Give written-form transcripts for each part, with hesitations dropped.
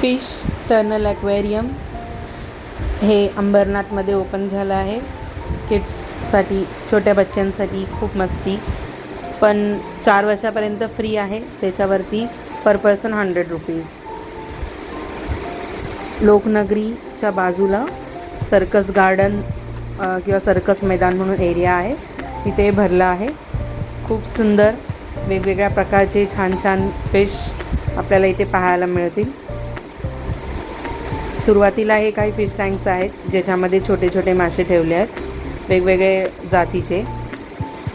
Fish tunnel aquarium हे अंबरनाथमध्ये open झालं आहे. किड्ससाठी, छोट्या बच्चांसाठी खूप मस्ती. पण 4 वर्षापर्यंत फ्री आहे. त्याच्यावरती पर पर्सन 100 रुपीज. लोकनगरीच्या बाजूला सर्कस गार्डन किंवा सर्कस मैदान म्हणून एरिया आहे, तिथे भरला आहे. खूप सुंदर वेगवेगळ्या प्रकारचे छान छान फिश आपल्याला इथे पाहायला मिळतील. सुरुवातीला हे काही फिश टँक्स आहेत ज्याच्यामध्ये छोटे छोटे मासे ठेवले आहेत वेगवेगळे जातीचे.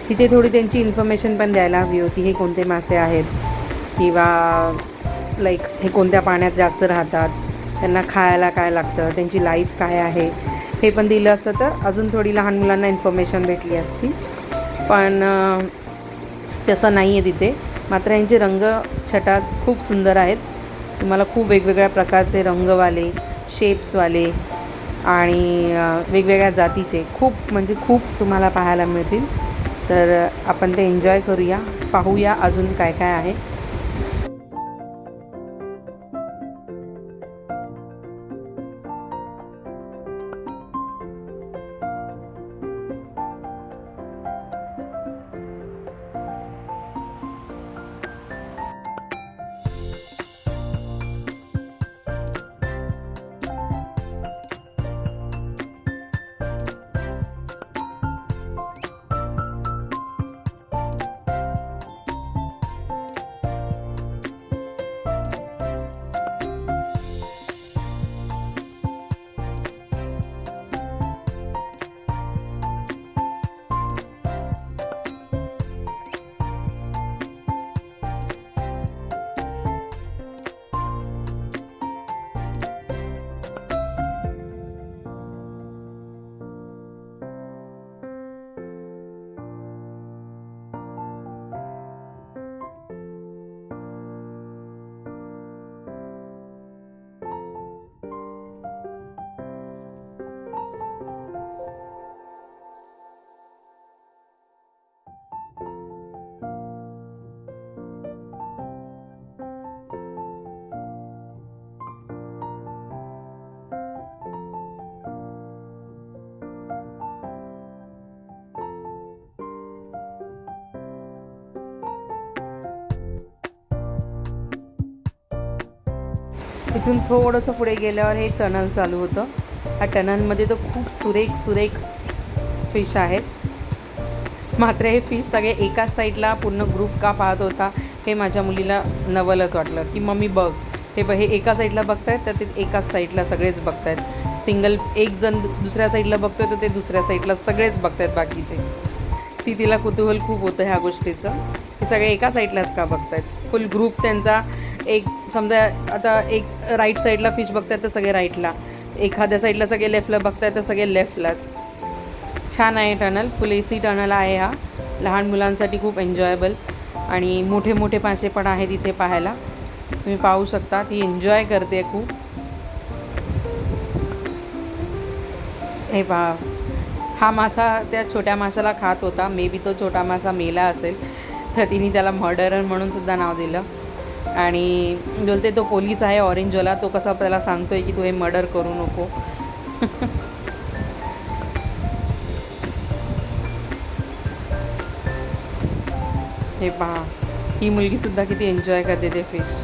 तिथे थोडी त्यांची इन्फॉर्मेशन पण द्यायला हवी होती, हे कोणते मासे आहेत किंवा लाईक हे कोणत्या पाण्यात जास्त राहतात, त्यांना खायला काय लागतं, त्यांची लाईफ काय आहे, हे पण दिलं असतं तर अजून थोडी लहान मुलांना इन्फॉर्मेशन भेटली असती. पण तसं नाही आहे तिथे. मात्र यांचे रंगछटा खूप सुंदर आहेत. तुम्हाला खूप वेगवेगळ्या प्रकारचे रंगवाले, शेप्सवाले आणि वेगवेगळ्या जातीचे खूप म्हणजे खूप तुम्हाला पाहायला मिळतील. तर आपण ते एन्जॉय करूया, पाहूया अजून काय काय आहे. इथून थोडंसं पुढे गेल्यावर हे टनल चालू होतं. ह्या टनलमध्ये तर खूप सुरेख फिश आहेत. मात्र हे फिश सगळे एकाच साईडला पूर्ण ग्रुप का पाहत होता हे माझ्या मुलीला नवलच वाटलं, की मम्मी बघ हे एका साईडला बघतायत तर ते एकाच साईडला सगळेच बघतायत. सिंगल एक जण दुसऱ्या साईडला बघतोय तर ते दुसऱ्या साईडला सगळेच बघतायत बाकीचे. तिला कुतूहल खूप होतं ह्या गोष्टीचं, हे सगळे एका साईडलाच का बघतायत. फुल ग्रुप त्यांचा एक, समजा आता एक राईट साईडला फिश बघतायत तर सगळे राईटला, एखाद्या साईडला सगळे लेफ्टला बघतायत तर सगळे लेफ्टलाच. छान आहे टनल, फुल AC टनल आहे हा. लहान मुलांसाठी खूप एन्जॉयबल आणि मोठे मोठे मासे पण आहेत इथे पाहायला. तुम्ही पाहू शकता, ती एन्जॉय करते खूप. हे पहा, हा मासा त्या छोट्या माशाला खात होता. मे बी तो छोटा मासा मेला असेल तर तिने त्याला मर्डरर म्हणून सुद्धा नाव दिलं. आणि बोलते तो पोलीस आहे ऑरेंजवाला, तो कसा त्याला सांगतोय की तू हे मर्डर करू नको. हे पहा, ही मुलगीसुद्धा किती एन्जॉय करते ते फिश.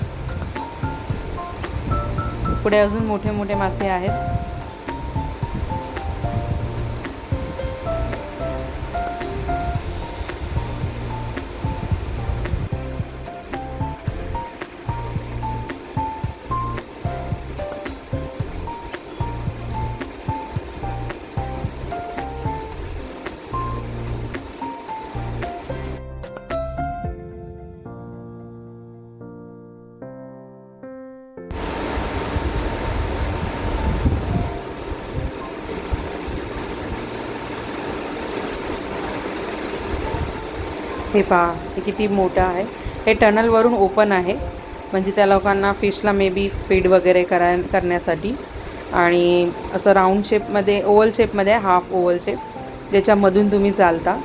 पुढे अजून मोठे मोठे मासे आहेत. हे पहा, हे किती मोठं आहे. हे टनलवरून ओपन आहे, म्हणजे त्या लोकांना फिशला मे बी फीड वगैरे करण्यासाठी. आणि असं राऊंड शेपमध्ये, ओव्हल शेपमध्ये, हाफ ओव्हल शेप, ज्याच्यामधून तुम्ही चालता.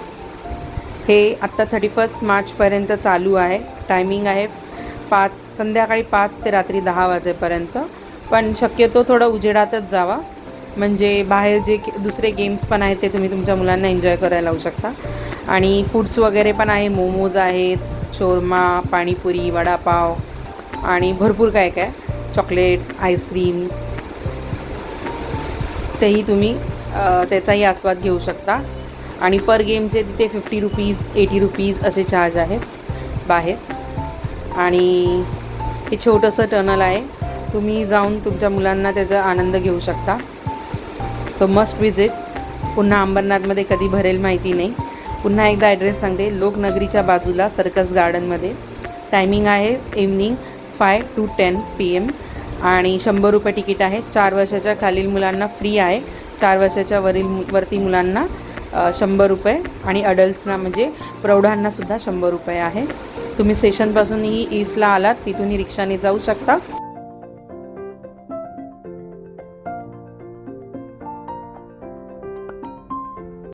हे आत्ता 31 मार्चपर्यंत चालू आहे. टायमिंग आहे संध्याकाळी 5 ते रात्री 10 वाजेपर्यंत. पण शक्यतो थोडं उजेडातच जावा, म्हणजे बाहेर जे दुसरे गेम्स पण आहेत ते तुम्ही तुमच्या मुलांना एन्जॉय करायला लावू शकता. आणि फूड्स वगैरे पण आहे, मोमोज आहेत, शोरमा, पाणीपुरी, वडापाव आणि भरपूर काय काय, चॉकलेट्स, आईस्क्रीम, तेही तुम्ही त्याचाही आस्वाद घेऊ शकता. आणि पर गेमचे तिथे 50 रुपीज, 80 रुपीज असे चार्ज आहेत बाहेर. आणि हे छोटंसं टनल आहे, तुम्ही जाऊन तुमच्या मुलांना त्याचा आनंद घेऊ शकता. So must visit. पुन्हा अंबरनाथमध्ये कधी भरेल माहिती नाही. पुन्हा एकदा ॲड्रेस सांगते, लोकनगरीच्या बाजूला सर्कस गार्डनमध्ये. टायमिंग आहे इव्हनिंग 5 to 10 PM आणि 100 रुपये तिकीट आहे. 4 वर्षाच्या खालील मुलांना फ्री आहे, 4 वर्षाच्या वरती मुलांना 100 रुपये आणि अडल्ट्सना म्हणजे प्रौढांनासुद्धा 100 रुपये आहे. तुम्ही स्टेशनपासूनही ईस्टला आलात, तिथूनही रिक्षाने जाऊ शकता